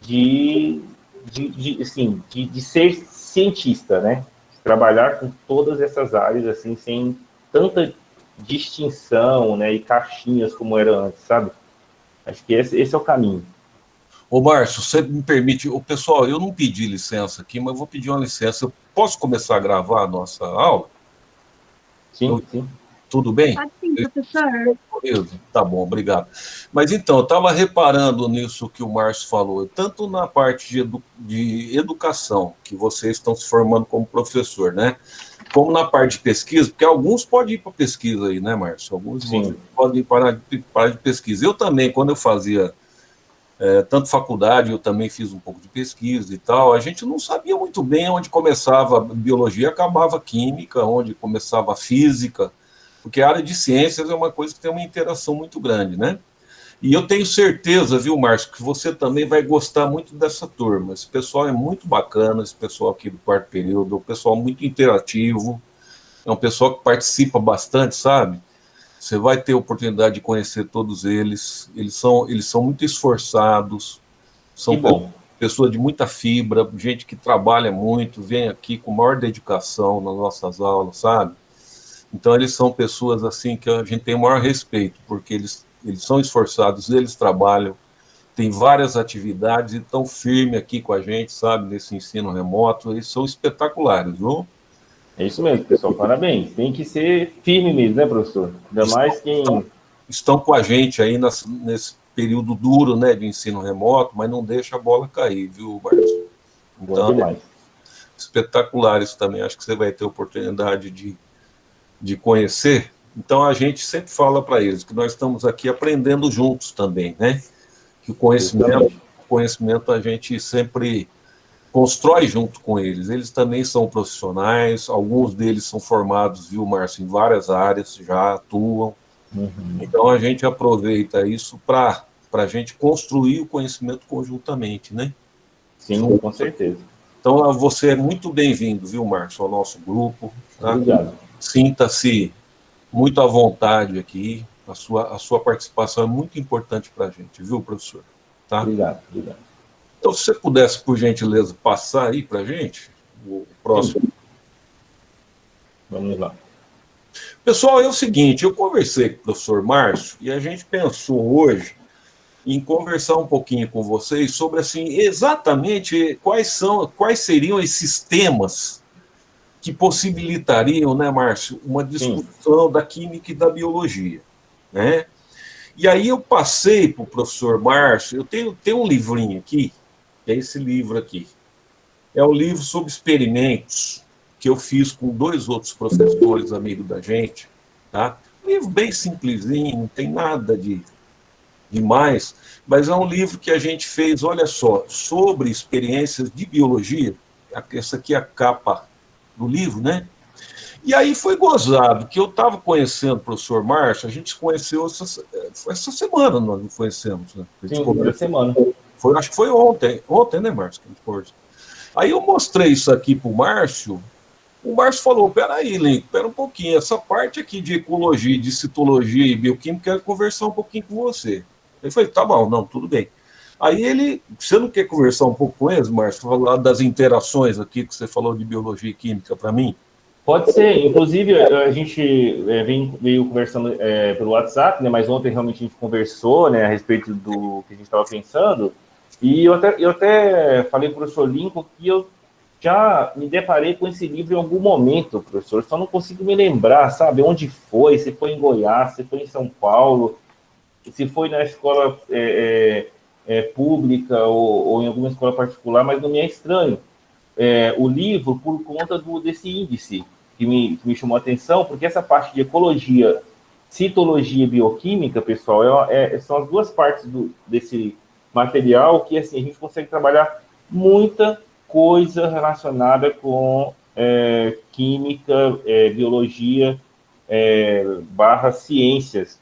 de, assim, de ser cientista, né? De trabalhar com todas essas áreas, assim, sem tanta distinção, né? E caixinhas como era antes, sabe? Acho que esse é o caminho. Ô, Márcio, você me permite... Ô, pessoal, eu não pedi licença aqui, mas eu vou pedir uma licença. Eu posso começar a gravar a nossa aula? Sim, Eu- sim. Tudo bem? Pode sim, professor. Beleza, tá bom, obrigado. Mas então, eu estava reparando nisso que o Márcio falou, tanto na parte de educação, que vocês estão se formando como professor, né? Como na parte de pesquisa, porque alguns podem ir para pesquisa aí, né, Márcio? Alguns de vocês Sim. podem ir para de pesquisa. Eu também, quando eu fazia tanto faculdade, eu também fiz um pouco de pesquisa e tal, a gente não sabia muito bem onde começava a biologia, acabava a química, onde começava a física, porque a área de ciências é uma coisa que tem uma interação muito grande, né? E eu tenho certeza, viu, Márcio, que você também vai gostar muito dessa turma. Esse pessoal é muito bacana, esse pessoal aqui do quarto período, é um pessoal muito interativo, é um pessoal que participa bastante, sabe? Você vai ter a oportunidade de conhecer todos eles. Eles são muito esforçados, Que são bom. pessoas de muita fibra, gente que trabalha muito, vem aqui com maior dedicação nas nossas aulas, sabe? Então, eles são pessoas assim que a gente tem o maior respeito, porque eles são esforçados, eles trabalham, têm várias atividades e estão firmes aqui com a gente, sabe, nesse ensino remoto. Eles são espetaculares, viu? É isso mesmo, pessoal. Parabéns. Tem que ser firme mesmo, né, professor? Ainda mais Estão, quem... estão com a gente aí nesse período duro, né, de ensino remoto, mas não deixa a bola cair, viu, Márcio? Bom Então, demais. espetacular isso também. Acho que você vai ter oportunidade de conhecer. Então, a gente sempre fala para eles que nós estamos aqui aprendendo juntos também, né? Que Justamente. o conhecimento a gente sempre constrói junto com eles. Eles também são profissionais, alguns deles são formados, viu, Márcio, em várias áreas, já atuam. Uhum. Então, a gente aproveita isso para a gente construir o conhecimento conjuntamente, né? Sim, com certeza. Então, você é muito bem-vindo, viu, Márcio, ao nosso grupo. Tá? Obrigado. Sinta-se muito à vontade aqui. A sua participação é muito importante para a gente, viu, professor? Tá? Obrigado. Obrigado. Então, se você pudesse, por gentileza, passar aí para a gente, o Sim, próximo. vamos lá. Pessoal, é o seguinte, eu conversei com o professor Márcio e a gente pensou hoje em conversar um pouquinho com vocês sobre, assim, exatamente quais seriam esses temas que possibilitariam, né, Márcio, uma Sim, discussão da química e da biologia, né? E aí eu passei para o professor Márcio, eu tenho um livrinho aqui, que é esse livro aqui. É um livro sobre experimentos que eu fiz com dois outros professores amigos da gente, tá? Um livro bem simplesinho, não tem nada de mais, mas é um livro que a gente fez, olha só, sobre experiências de biologia. Essa aqui é a capa do livro, né? E aí foi gozado, que eu estava conhecendo o professor Márcio, a gente se conheceu essa semana, nós nos conhecemos, né? A gente sim, essa conversou, semana. acho que foi ontem, né, Márcio? Que a gente conversou. Aí eu mostrei isso aqui para o Márcio falou, peraí, Lincoln, espera um pouquinho, essa parte aqui de ecologia, de citologia e bioquímica, eu quero conversar um pouquinho com você. Eu falei, tá bom, não, tudo bem. Aí você não quer conversar um pouco com eles, Márcio, falar das interações aqui que você falou de biologia e química para mim? Pode ser. Inclusive, a gente veio conversando pelo WhatsApp, né? Mas ontem realmente a gente conversou, né, a respeito do que a gente estava pensando. E eu até falei para o professor Lincoln que eu já me deparei com esse livro em algum momento, professor. Só não consigo me lembrar, sabe? Onde foi? Se foi em Goiás, se foi em São Paulo, se foi na escola pública ou em alguma escola particular, mas não me é estranho o livro por conta desse índice que me chamou a atenção, porque essa parte de ecologia, citologia e bioquímica, pessoal, são as duas partes desse material que assim, a gente consegue trabalhar muita coisa relacionada com química, biologia, barra ciências.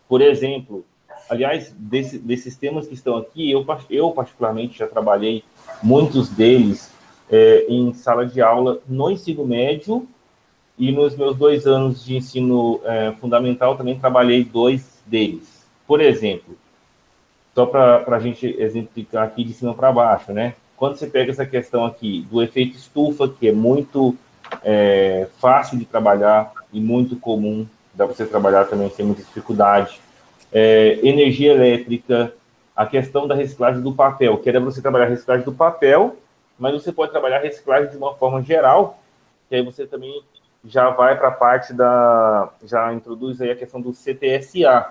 Por exemplo, aliás, desses temas que estão aqui, eu particularmente já trabalhei muitos deles em sala de aula no ensino médio e nos meus 2 anos de ensino fundamental também trabalhei 2 deles. Por exemplo, só para a gente exemplificar aqui de cima para baixo, né? Quando você pega essa questão aqui do efeito estufa, que é muito fácil de trabalhar e muito comum, dá para você trabalhar também sem muita dificuldade. Energia elétrica, a questão da reciclagem do papel, que era você trabalhar a reciclagem do papel, mas você pode trabalhar a reciclagem de uma forma geral, que aí você também já vai para a parte já introduz aí a questão do CTSA,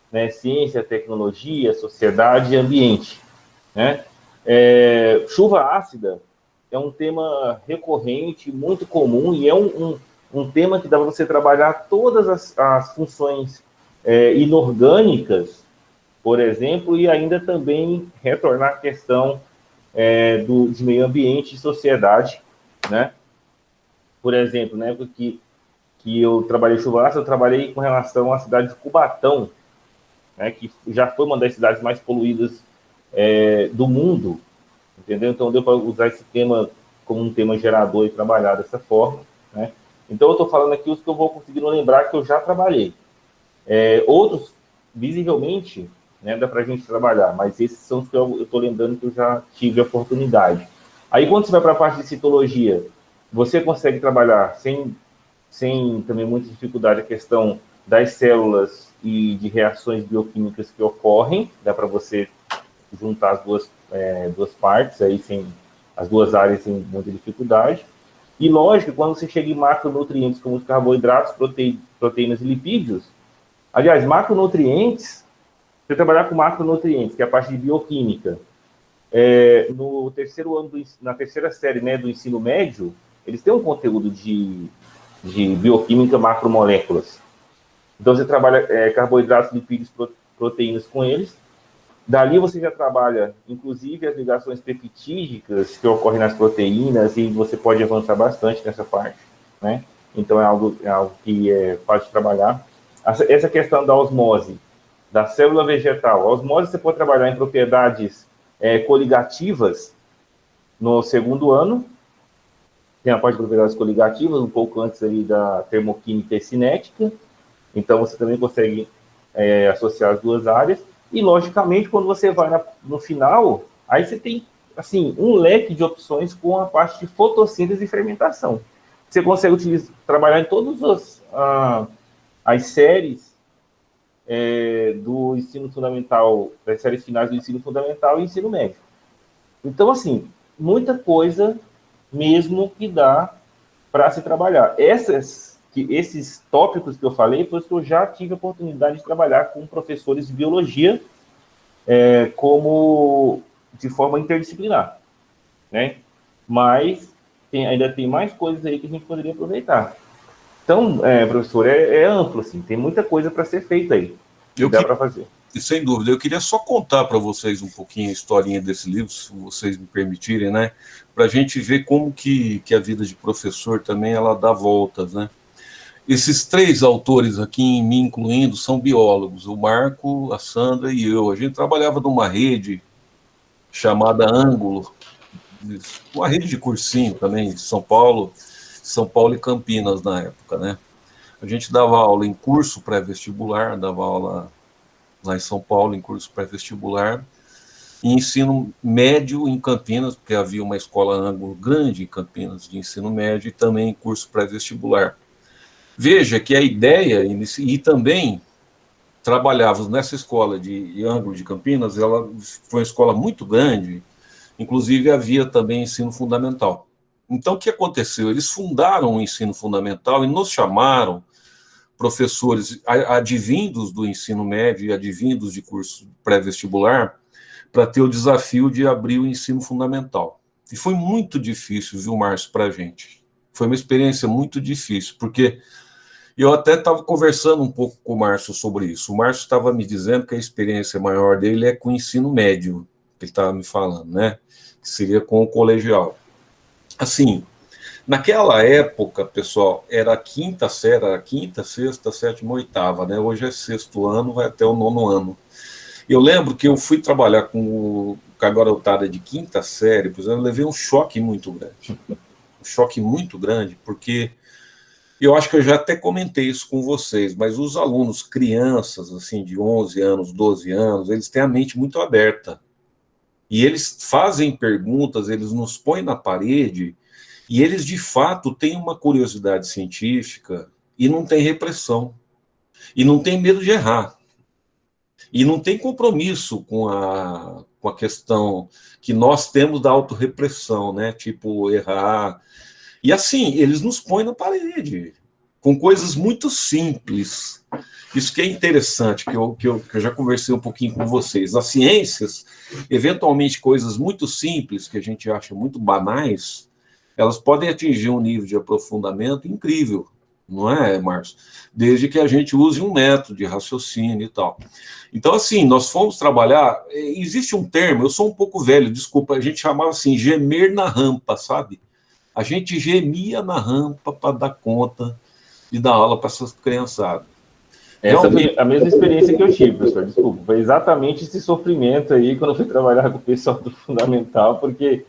né? Ciência, tecnologia, sociedade e ambiente, né? Chuva ácida é um tema recorrente, muito comum, e é um tema que dá para você trabalhar todas as funções inorgânicas, por exemplo, e ainda também retornar à questão de meio ambiente e sociedade, né? Por exemplo, na época que eu trabalhei chuva ácida, eu trabalhei com relação à cidade de Cubatão, né, que já foi uma das cidades mais poluídas do mundo, entendeu? Então deu para usar esse tema como um tema gerador e trabalhar dessa forma, né? Então eu estou falando aqui os que eu vou conseguindo lembrar que eu já trabalhei. Outros, visivelmente, né, dá para a gente trabalhar, mas esses são os que eu estou lembrando que eu já tive a oportunidade. Aí quando você vai para a parte de citologia, você consegue trabalhar sem também muita dificuldade a questão das células e de reações bioquímicas que ocorrem, dá para você juntar as duas partes, aí as duas áreas sem muita dificuldade. E lógico, quando você chega em macronutrientes como os carboidratos, proteínas e lipídios, aliás, macronutrientes, você trabalhar com macronutrientes, que é a parte de bioquímica, no terceiro ano, na terceira série, né, do ensino médio, eles têm um conteúdo de bioquímica macromoléculas. Então, você trabalha carboidratos, lipídios, proteínas com eles. Dali você já trabalha, inclusive, as ligações peptídicas que ocorrem nas proteínas, e você pode avançar bastante nessa parte, né? Então, é algo que é fácil de trabalhar. Essa questão da osmose, da célula vegetal. A osmose você pode trabalhar em propriedades coligativas no segundo ano. Tem a parte de propriedades coligativas, um pouco antes ali da termoquímica e cinética. Então, você também consegue associar as duas áreas. E, logicamente, quando você vai no final, aí você tem, assim, um leque de opções com a parte de fotossíntese e fermentação. Você consegue trabalhar em todas as séries do ensino fundamental, das séries finais do ensino fundamental e ensino médio. Então, assim, muita coisa mesmo que dá para se trabalhar. Esses tópicos que eu falei foi os que eu já tive a oportunidade de trabalhar com professores de biologia como de forma interdisciplinar, né? Mas ainda tem mais coisas aí que a gente poderia aproveitar. Então, professor, é amplo, assim, tem muita coisa para ser feita aí. Dá para fazer. Sem dúvida, eu queria só contar para vocês um pouquinho a historinha desse livro, se vocês me permitirem, né? Para a gente ver como que a vida de professor também ela dá voltas, né? Esses três autores aqui, me incluindo, são biólogos, o Marco, a Sandra e eu. A gente trabalhava numa rede chamada Ângulo, uma rede de cursinho também, São Paulo e Campinas na época, né? A gente dava aula em curso pré-vestibular, dava aula lá em São Paulo em curso pré-vestibular, e ensino médio em Campinas, porque havia uma escola Ângulo grande em Campinas de ensino médio, e também em curso pré-vestibular. Veja que a ideia, e também trabalhávamos nessa escola de Ângulo de Campinas, ela foi uma escola muito grande, inclusive havia também ensino fundamental. Então, o que aconteceu? Eles fundaram o ensino fundamental e nos chamaram professores advindos do ensino médio e advindos de curso pré-vestibular para ter o desafio de abrir o ensino fundamental. E foi muito difícil, viu, Márcio, para a gente. Foi uma experiência muito difícil, porque eu até estava conversando um pouco com o Márcio sobre isso. O Márcio estava me dizendo que a experiência maior dele é com o ensino médio, que ele estava me falando, né? Que seria com o colegial. Assim, naquela época, pessoal, era a quinta série, era a quinta, sexta, sétima, oitava, né? Hoje é sexto ano, vai até o nono ano. Eu lembro que eu fui trabalhar com a garotada de quinta série, por exemplo, eu levei um choque muito grande. Um choque muito grande, porque Eu acho que eu já até comentei isso com vocês, mas os alunos, crianças, assim, de 11 anos, 12 anos, eles têm a mente muito aberta. E eles fazem perguntas, eles nos põem na parede, e eles, de fato, têm uma curiosidade científica e não tem repressão. E não tem medo de errar. E não tem compromisso com a questão que nós temos da autorrepressão, né? Tipo, errar. E assim, eles nos põem na parede, com coisas muito simples. Isso que é interessante, que eu já conversei um pouquinho com vocês. As ciências, eventualmente, coisas muito simples, que a gente acha muito banais, elas podem atingir um nível de aprofundamento incrível, não é, Márcio? Desde que a gente use um método de raciocínio e tal. Então, assim, nós fomos trabalhar. Existe um termo, eu sou um pouco velho, desculpa, a gente chamava assim, gemer na rampa, sabe? A gente gemia na rampa para dar conta de dar aula para essas criançadas. Essa Realmente, foi a mesma experiência que eu tive, professor, desculpa. Foi exatamente esse sofrimento aí quando eu fui trabalhar com o pessoal do Fundamental, porque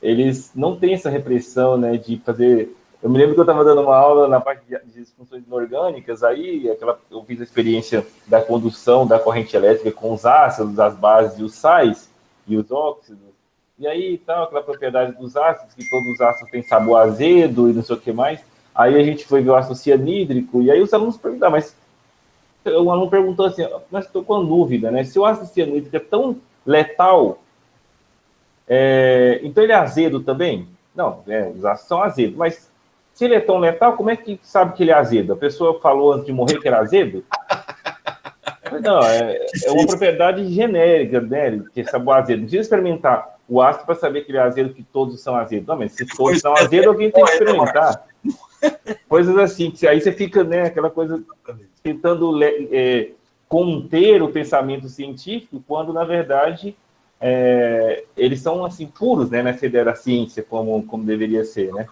eles não têm essa repressão, né, de fazer... Eu me lembro que eu estava dando uma aula na parte de funções inorgânicas, aí eu fiz a experiência da condução da corrente elétrica com os ácidos, as bases e os sais, e os óxidos, e aí tal, aquela propriedade dos ácidos, que todos os ácidos têm sabor azedo e não sei o que mais. Aí a gente foi ver o ácido cianídrico, e aí os alunos perguntaram, mas o aluno perguntou assim, mas estou com dúvida, né? Se o ácido cianídrico é tão letal, então ele é azedo também? Não, os ácidos são azedos, mas se ele é tão letal, como é que sabe que ele é azedo? A pessoa falou antes de morrer que era azedo? Não, é uma propriedade genérica, né? Que é sabor azedo. Não precisa experimentar o ácido para saber que ele é azedo, que todos são azedos. Não, mas se todos são azedos, alguém tem que experimentar. Coisas assim, que aí você fica, né, aquela coisa tentando conter o pensamento científico, quando, na verdade, eles são, assim, puros, né, nessa ideia da ciência, como deveria ser, né?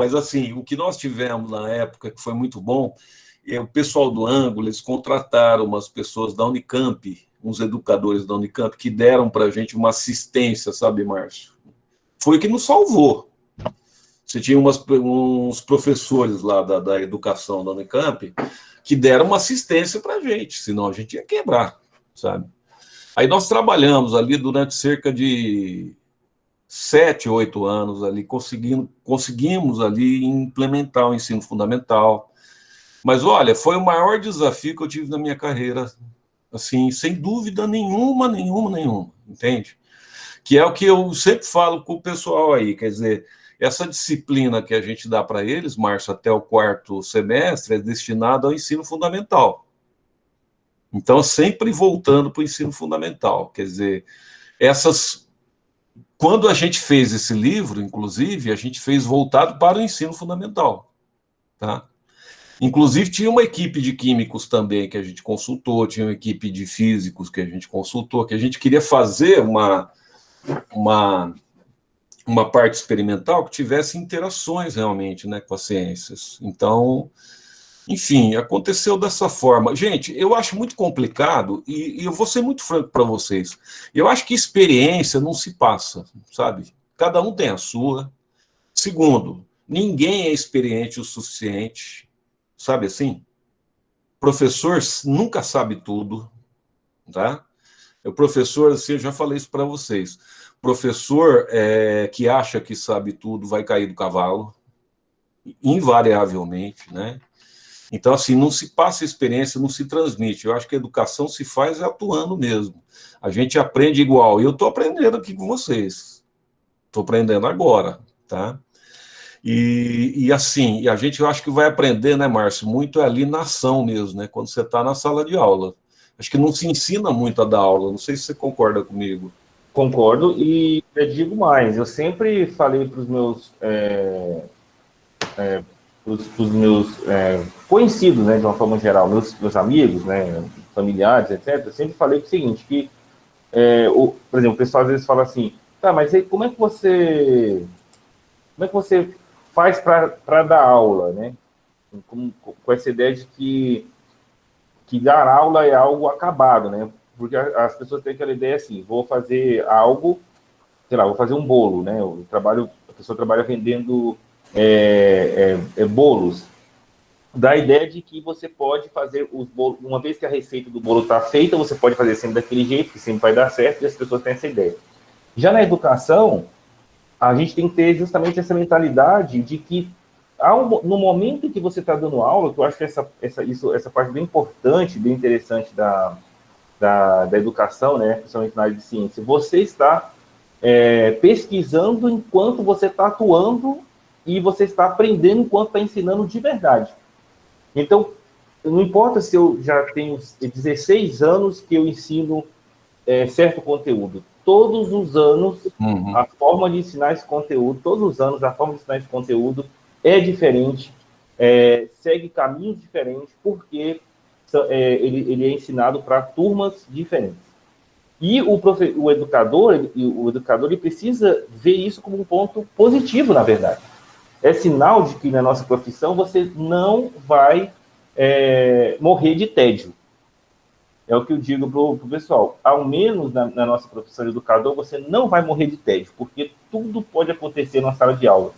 mas assim, o que nós tivemos na época, que foi muito bom, o pessoal do Ângulo, eles contrataram umas pessoas da Unicamp, uns educadores da Unicamp, que deram para a gente uma assistência, sabe, Márcio? Foi o que nos salvou. Você tinha uns professores lá da educação da Unicamp que deram uma assistência para a gente, senão a gente ia quebrar, sabe? Aí nós trabalhamos ali durante cerca de 7, 8 anos ali, conseguimos ali implementar o ensino fundamental. Mas olha, foi o maior desafio que eu tive na minha carreira, assim, sem dúvida nenhuma, entende? Que é o que eu sempre falo com o pessoal aí, quer dizer, essa disciplina que a gente dá para eles, Márcio, até o quarto semestre, é destinada ao ensino fundamental. Então, sempre voltando para o ensino fundamental, quer dizer, essas... Quando a gente fez esse livro, inclusive, a gente fez voltado para o ensino fundamental, tá? Inclusive, tinha uma equipe de químicos também que a gente consultou, tinha uma equipe de físicos que a gente consultou, que a gente queria fazer uma, uma parte experimental que tivesse interações realmente, né, com as ciências. Então, enfim, aconteceu dessa forma. Gente, eu acho muito complicado e eu vou ser muito franco para vocês. Eu acho que experiência não se passa, sabe? Cada um tem a sua. Segundo, ninguém é experiente o suficiente, sabe assim? Professor nunca sabe tudo, tá? O professor, assim, eu já falei isso para vocês. Professor que acha que sabe tudo vai cair do cavalo, invariavelmente, né? Então, assim, não se passa experiência, não se transmite. Eu acho que a educação se faz atuando mesmo. A gente aprende igual. Eu estou aprendendo aqui com vocês. Estou aprendendo agora, tá? E assim, a gente eu acho que vai aprender, né, Márcio, muito ali na ação mesmo, né? Quando você está na sala de aula. Acho que não se ensina muito a dar aula. Não sei se você concorda comigo. Concordo, e eu digo mais, eu sempre falei para os meus conhecidos, né, de uma forma geral, meus amigos, né, familiares, etc., eu sempre falei o seguinte, que, por exemplo, o pessoal às vezes fala assim, tá, mas aí como é que você faz para dar aula, né? Com essa ideia de que dar aula é algo acabado, né? Porque as pessoas têm aquela ideia assim, vou fazer algo, sei lá, vou fazer um bolo, né? A pessoa trabalha vendendo bolos, da ideia de que você pode fazer os bolos, uma vez que a receita do bolo está feita, você pode fazer sempre daquele jeito, que sempre vai dar certo, e as pessoas têm essa ideia. Já na educação, a gente tem que ter justamente essa mentalidade de que no momento em que você está dando aula, que eu acho que essa parte bem importante, bem interessante da educação, né, principalmente na área de ciência, você está pesquisando enquanto você está atuando e você está aprendendo enquanto está ensinando de verdade. Então, não importa se eu já tenho 16 anos que eu ensino certo conteúdo. Todos os anos, a forma de ensinar esse conteúdo, todos os anos, a forma de ensinar esse conteúdo é diferente, segue caminhos diferentes, porque ele é ensinado para turmas diferentes. E o educador ele precisa ver isso como um ponto positivo, na verdade. É sinal de que na nossa profissão você não vai morrer de tédio. É o que eu digo para o pessoal. Ao menos na nossa profissão de educador, você não vai morrer de tédio, porque tudo pode acontecer na sala de aula.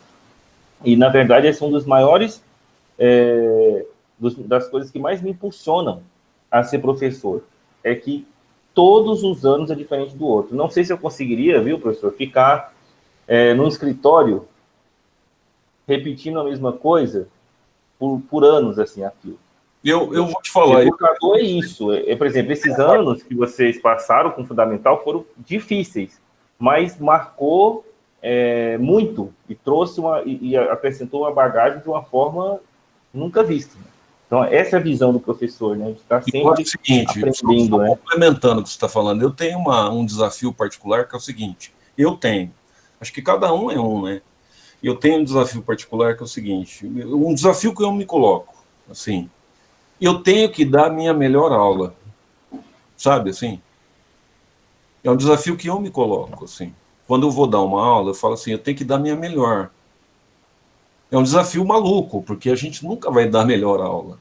E, na verdade, esse é um dos maiores, das coisas que mais me impulsionam a ser professor. É que todos os anos é diferente do outro. Não sei se eu conseguiria, viu, professor, ficar num escritório repetindo a mesma coisa por anos, assim, a fio. Eu vou te falar. Educador é isso. Por exemplo, esses anos que vocês passaram com o Fundamental foram difíceis, mas marcou muito e trouxe e acrescentou uma bagagem de uma forma nunca vista. Então, essa é a visão do professor, né? A gente está sempre aprendendo, né? Complementando o que você está falando, eu tenho um desafio particular que é o seguinte: acho que cada um é um, né? Eu tenho um desafio particular que é o seguinte: um desafio que eu me coloco, assim, eu tenho que dar a minha melhor aula, sabe, assim? É um desafio que eu me coloco, assim. Quando eu vou dar uma aula, eu falo assim, eu tenho que dar a minha melhor. É um desafio maluco, porque a gente nunca vai dar a melhor aula.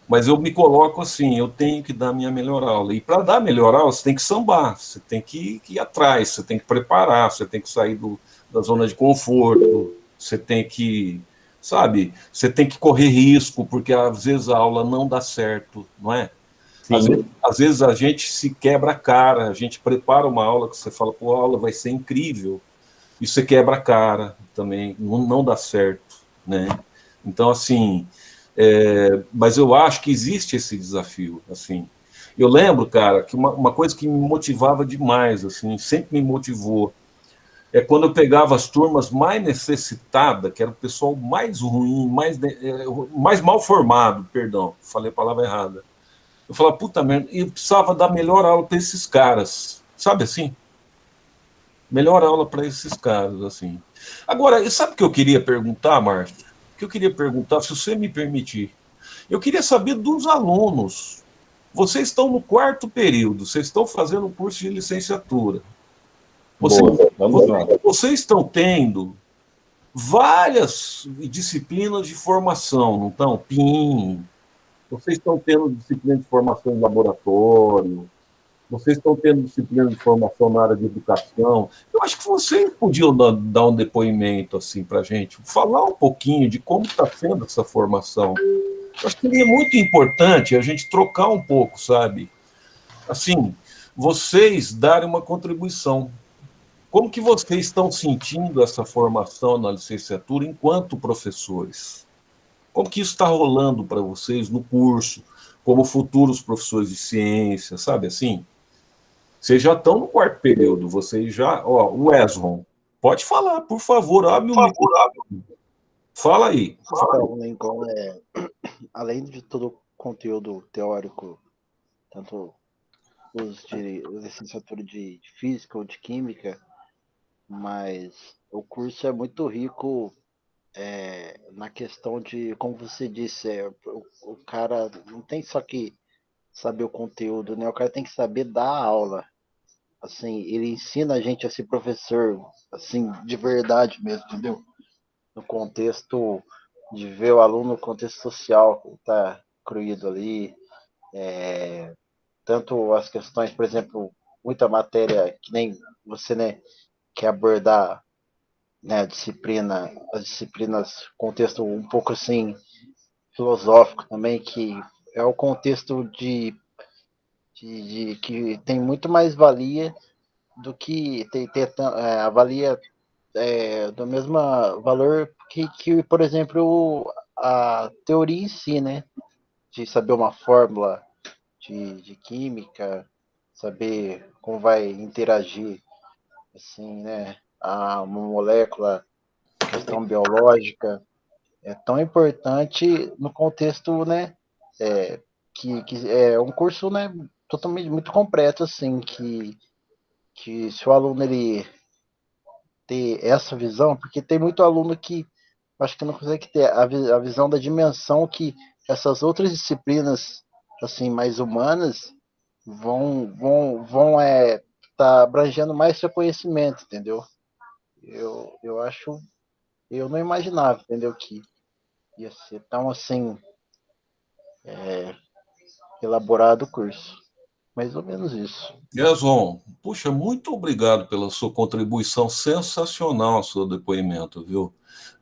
Mas eu me coloco assim, eu tenho que dar a minha melhor aula. E para dar a melhor aula, você tem que sambar, você tem que ir atrás, você tem que preparar, você tem que sair da zona de conforto, você tem que, sabe, você tem que correr risco, porque às vezes a aula não dá certo, não é? Às vezes a gente se quebra a cara, a gente prepara uma aula que você fala, pô, a aula vai ser incrível, e você quebra a cara também, não dá certo, né? Então, assim, mas eu acho que existe esse desafio, assim. Eu lembro, cara, que uma coisa que me motivava demais, assim, sempre me motivou, é quando eu pegava as turmas mais necessitadas, que era o pessoal mais ruim, mais mal formado, perdão, falei a palavra errada. Eu falava, puta merda, eu precisava dar melhor aula para esses caras, sabe assim? Melhor aula para esses caras, assim. Agora, sabe o que eu queria perguntar, Márcio? O que eu queria perguntar, se você me permitir, eu queria saber dos alunos. Vocês estão no 4º período, vocês estão fazendo um curso de licenciatura. Vocês estão tendo várias disciplinas de formação, não estão? PIN, vocês estão tendo disciplina de formação em laboratório, vocês estão tendo disciplina de formação na área de educação. Eu acho que vocês podiam dar um depoimento assim para a gente, falar um pouquinho de como está sendo essa formação. Eu acho que seria muito importante a gente trocar um pouco, sabe? Assim, vocês darem uma contribuição. Como que vocês estão sentindo essa formação na licenciatura enquanto professores? Como que isso está rolando para vocês no curso, como futuros professores de ciência, sabe assim? Vocês já estão no 4º período, vocês já... Ó, o Esron, pode falar, por favor, abre o microfone. Fala aí. Então, Lincoln, além de todo o conteúdo teórico, tanto os de licenciatura de física ou de química, mas o curso é muito rico na questão de, como você disse, o cara não tem só que saber o conteúdo, né? O cara tem que saber dar aula. Assim, ele ensina a gente a ser professor, assim, de verdade mesmo, entendeu? No contexto de ver o aluno no contexto social que está incluído ali, tanto as questões, por exemplo, muita matéria que nem você, né, quer abordar né, as disciplinas, contexto um pouco assim filosófico também, que é o contexto de que tem muito mais valia do que avalia do mesmo valor que, por exemplo, a teoria em si, né? De saber uma fórmula de química, saber como vai interagir, assim, né? Uma molécula, questão biológica, é tão importante no contexto, né? Que é um curso, né? Totalmente muito completo, assim, que se o aluno ele ter essa visão, porque tem muito aluno que acho que não consegue ter a visão da dimensão que essas outras disciplinas assim mais humanas vão tá abrangendo mais seu conhecimento, entendeu? Eu acho, eu não imaginava, entendeu, que ia ser tão assim elaborado o curso. Mais ou menos isso. Jason, puxa, muito obrigado pela sua contribuição sensacional, seu depoimento, viu?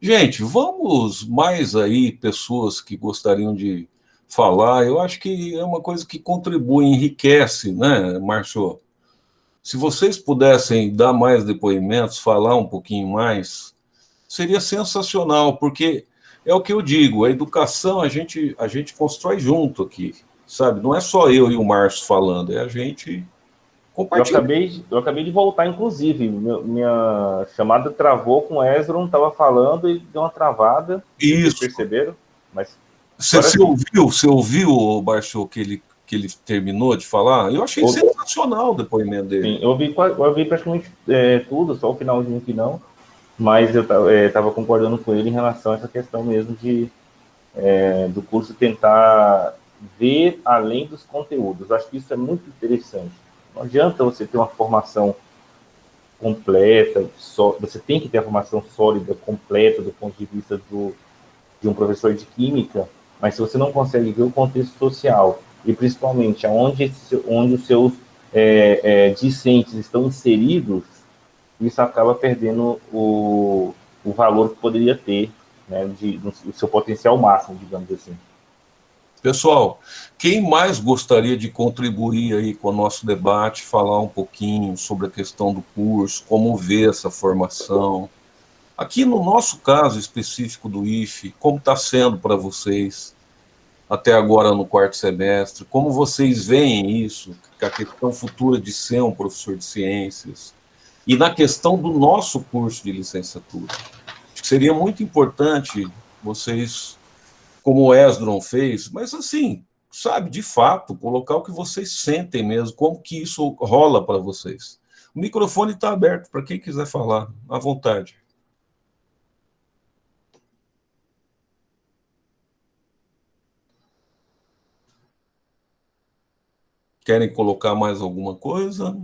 Gente, vamos mais aí, pessoas que gostariam de falar. Eu acho que é uma coisa que contribui, enriquece, né, Márcio? Se vocês pudessem dar mais depoimentos, falar um pouquinho mais, seria sensacional, porque é o que eu digo, a educação a gente constrói junto aqui, sabe? Não é só eu e o Márcio falando, é a gente compartilhando. Eu acabei de voltar, inclusive. Minha chamada travou com o Ezra, não estava falando e deu uma travada. Não sei se vocês Isso. perceberam, mas Você, agora você sim. ouviu, você ouviu, Barço, que ele terminou de falar? Eu achei Ou- sensacional o depoimento dele. Sim, eu ouvi praticamente tudo, só o finalzinho que não, mas eu estava concordando com ele em relação a essa questão mesmo do curso tentar ver além dos conteúdos. Eu acho que isso é muito interessante. Não adianta você ter uma formação completa, você tem que ter a formação sólida, completa, do ponto de vista de um professor de química, mas se você não consegue ver o contexto social e principalmente onde os seus discentes estão inseridos, isso acaba perdendo o valor que poderia ter, né, o seu potencial máximo, digamos assim. Pessoal, quem mais gostaria de contribuir aí com o nosso debate, falar um pouquinho sobre a questão do curso, como ver essa formação? Aqui no nosso caso específico do IFE, como está sendo para vocês até agora no quarto semestre? Como vocês veem isso, a questão futura de ser um professor de ciências? E na questão do nosso curso de licenciatura? Acho que seria muito importante vocês, como o Esdron fez, mas assim, sabe, de fato, colocar o que vocês sentem mesmo, como que isso rola para vocês. O microfone está aberto para quem quiser falar, à vontade. Querem colocar mais alguma coisa?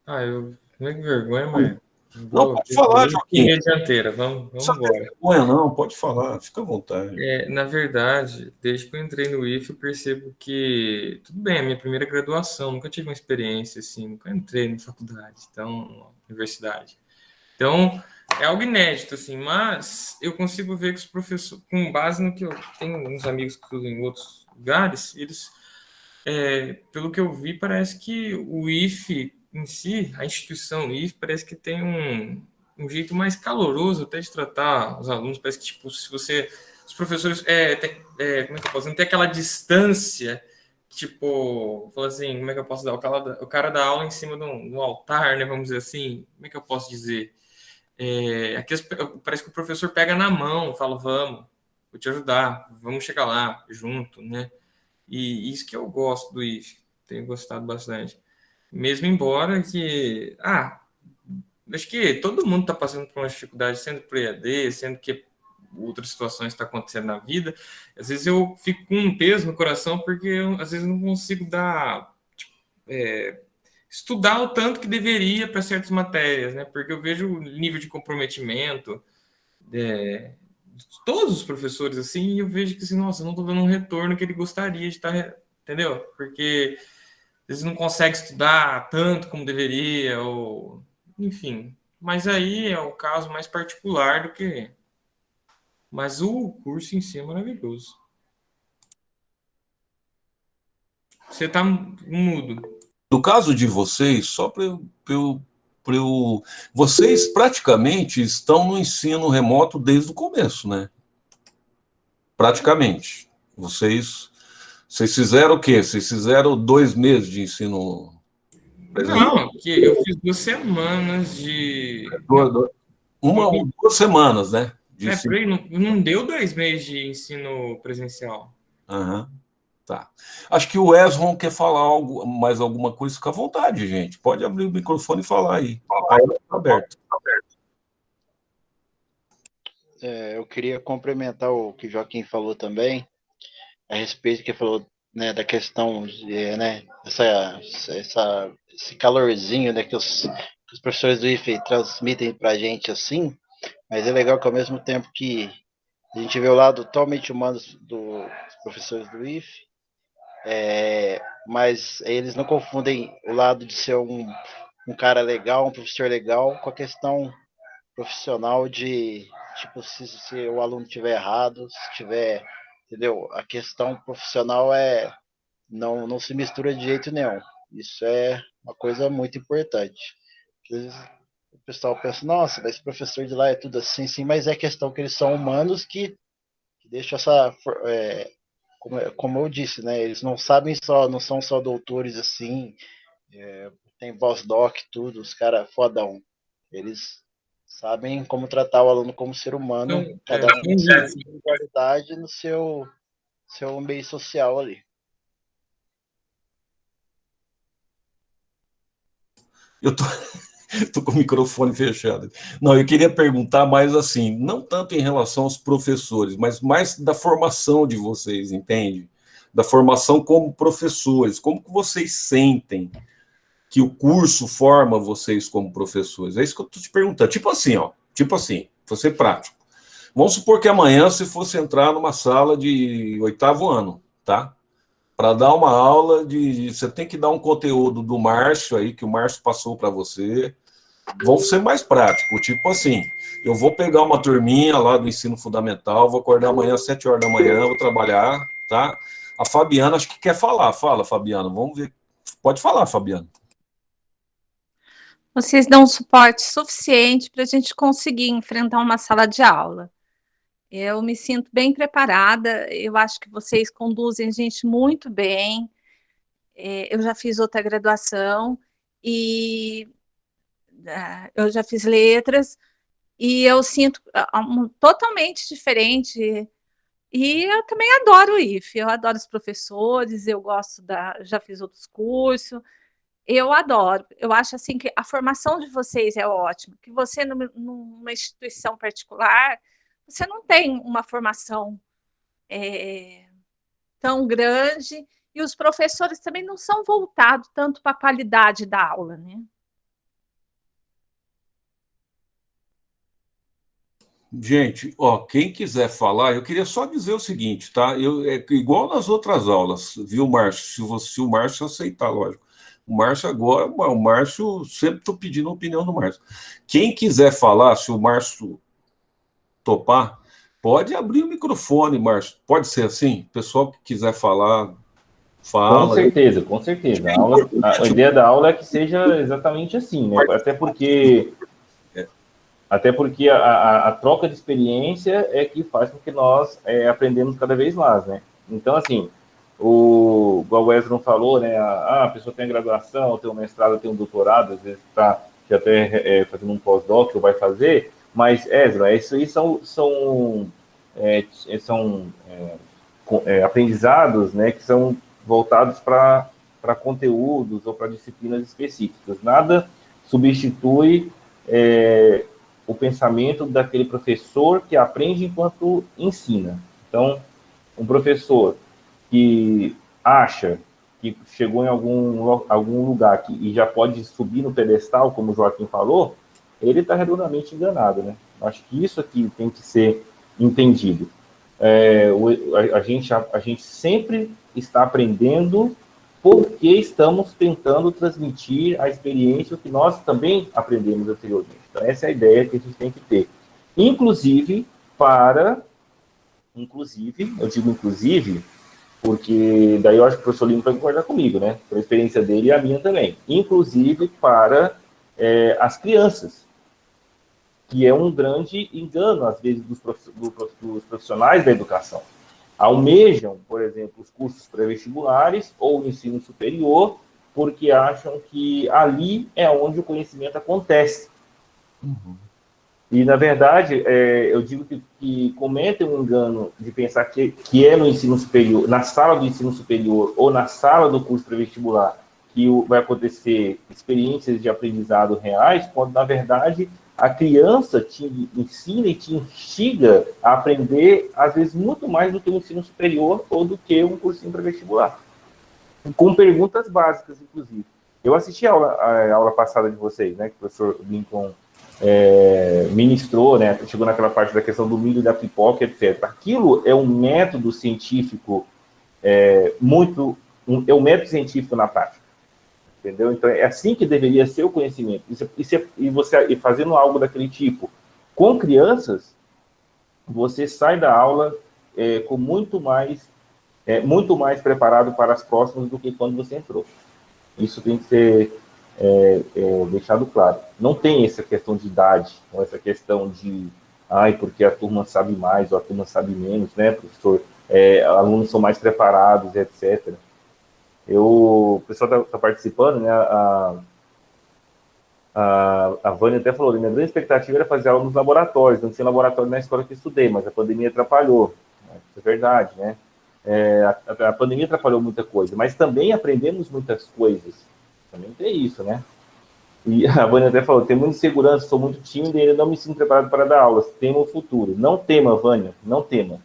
Não é que vergonha, mas Não, vou pode falar, Joaquim. assumir a dianteira. Vamos Não precisa ter embora. vergonha, não, pode falar, fica à vontade. Na verdade, desde que eu entrei no IF, eu percebo que, tudo bem, a minha primeira graduação, nunca tive uma experiência assim, nunca entrei na faculdade, então, universidade. Então, é algo inédito, assim, mas eu consigo ver que os professores, com base no que eu tenho uns amigos que estudam em outros lugares, eles, pelo que eu vi, parece que o IF em si, a instituição IF, parece que tem um jeito mais caloroso até de tratar os alunos. Parece que, tipo, se você. Os professores. Como é que eu posso? Não tem aquela distância. Tipo, fala assim, como é que eu posso dar? O cara dá aula em cima de um altar, né? Vamos dizer assim. Como é que eu posso dizer? Aqui parece que o professor pega na mão, fala, vamos, vou te ajudar, vamos chegar lá junto, né? E isso que eu gosto do IF, tenho gostado bastante. Mesmo embora que, acho que todo mundo está passando por uma dificuldade, sendo por EAD, sendo que outras situações estão acontecendo na vida. Às vezes eu fico com um peso no coração porque eu, às vezes não consigo dar, tipo, estudar o tanto que deveria para certas matérias, né? Porque eu vejo o nível de comprometimento de todos os professores assim, e eu vejo que assim, nossa, eu não estou dando um retorno que ele gostaria de estar, entendeu? Porque às vezes não consegue estudar tanto como deveria, ou enfim. Mas aí é um caso mais particular do que... Mas o curso em si é maravilhoso. Você tá mudo. No caso de vocês, só pra vocês praticamente estão no ensino remoto desde o começo, né? Praticamente. Vocês fizeram o quê? Vocês fizeram 2 meses de ensino presencial? Não, que eu fiz 2 semanas de... Não, Uma foi, ou 2 semanas, né? De por ensino. aí, não deu 2 meses de ensino presencial. Aham, tá. Acho que o Esron quer falar mais alguma coisa, fica à vontade, gente. Pode abrir o microfone e falar aí. A palavra está aberta. Eu queria complementar o que o Joaquim falou também, a respeito que falou, né, da questão de, né, esse calorzinho, né, que os professores do IFE transmitem para a gente assim, mas é legal que ao mesmo tempo que a gente vê o lado totalmente humano dos professores do IFE, mas eles não confundem o lado de ser um cara legal, um professor legal, com a questão profissional de, tipo, se o aluno tiver errado, se tiver, entendeu? A questão profissional não se mistura de jeito nenhum. Isso é uma coisa muito importante. Às vezes o pessoal pensa, nossa, mas esse professor de lá é tudo assim, sim, mas é questão que eles são humanos que deixam essa, como eu disse, né? Eles não sabem só, não são só doutores assim, tem pós-doc, tudo, os caras fodão. Eles sabem como tratar o aluno como ser humano, Então, cada um com sua individualidade no seu meio social ali. Eu tô, tô com o microfone fechado. Não, eu queria perguntar mais assim, não tanto em relação aos professores, mas mais da formação de vocês, entende? Da formação como professores, como que vocês sentem que o curso forma vocês como professores? É isso que eu tô te perguntando. Tipo assim, ó, tipo assim, vou ser prático. Vamos supor que amanhã você fosse entrar numa sala de 8º ano, tá? Para dar uma aula você tem que dar um conteúdo do Márcio aí, que o Márcio passou para você. Vamos ser mais prático, tipo assim, eu vou pegar uma turminha lá do ensino fundamental, vou acordar amanhã às 7 horas da manhã, vou trabalhar, tá? A Fabiana acho que quer falar. Fala, Fabiana, vamos ver. Pode falar, Fabiana. Vocês dão um suporte suficiente para a gente conseguir enfrentar uma sala de aula. Eu me sinto bem preparada, eu acho que vocês conduzem a gente muito bem. Eu já fiz outra graduação e eu já fiz letras e eu sinto totalmente diferente. E eu também adoro o IFE, eu adoro os professores, eu gosto já fiz outros cursos. Eu adoro. Eu acho assim que a formação de vocês é ótima. Que você, numa instituição particular, você não tem uma formação tão grande e os professores também não são voltados tanto para a qualidade da aula, né? Gente, ó, quem quiser falar, eu queria só dizer o seguinte, tá? Igual nas outras aulas, viu, Márcio? Se o Márcio aceitar, lógico. O Márcio agora, o Márcio, sempre estou pedindo a opinião do Márcio. Quem quiser falar, se o Márcio topar, pode abrir o microfone, Márcio. Pode ser assim? O pessoal que quiser falar, Com fala. certeza, com certeza. A ideia da aula é que seja exatamente assim, né? Até porque a troca de experiência é que faz com que nós aprendemos cada vez mais, né? Então, assim, igual o Wesley falou, né? A pessoa tem a graduação, tem um mestrado, tem um doutorado, às vezes está até fazendo um pós-doc ou vai fazer, mas, Ezra, isso aí são aprendizados, né, que são voltados para conteúdos ou para disciplinas específicas. Nada substitui o pensamento daquele professor que aprende enquanto ensina. Então, um professor que acha que chegou em algum lugar e já pode subir no pedestal, como o Joaquim falou, ele está redondamente enganado, né? Acho que isso aqui tem que ser entendido. A gente sempre está aprendendo porque estamos tentando transmitir a experiência que nós também aprendemos anteriormente. Então, essa é a ideia que a gente tem que ter. Inclusive, eu digo inclusive, porque daí eu acho que o professor Lino vai concordar comigo, né? Pela experiência dele e a minha também. Inclusive para as crianças, que é um grande engano, às vezes, dos profissionais da educação. Almejam, por exemplo, os cursos pré-vestibulares ou o ensino superior, porque acham que ali é onde o conhecimento acontece. E, na verdade, eu digo que cometem um engano de pensar que é no ensino superior, na sala do ensino superior ou na sala do curso pré-vestibular que vai acontecer experiências de aprendizado reais, quando, na verdade, a criança te ensina e te instiga a aprender, às vezes, muito mais do que o ensino superior ou do que um cursinho pré-vestibular. Com perguntas básicas, inclusive. Eu assisti a aula passada de vocês, né, que o professor Lincoln ministrou, né, chegou naquela parte da questão do milho, da pipoca, etc. Aquilo é um método científico é um método científico na prática, entendeu? Então, é assim que deveria ser o conhecimento. E fazendo algo daquele tipo com crianças, você sai da aula com muito mais preparado para as próximas do que quando você entrou. Isso tem que ser deixado claro. Não tem essa questão de idade, ou essa questão de porque a turma sabe mais ou a turma sabe menos, né, professor? Alunos são mais preparados, etc. O pessoal está participando, né? A Vânia até falou, minha grande expectativa era fazer aula nos laboratórios, não tinha laboratório na escola que eu estudei, mas a pandemia atrapalhou. Isso é verdade, né? A pandemia atrapalhou muita coisa, mas também aprendemos muitas coisas. Também tem isso, né? E a Vânia até falou, tenho muita insegurança, sou muito tímida e ainda não me sinto preparado para dar aulas. Tema o futuro. Não tema, Vânia, não tema.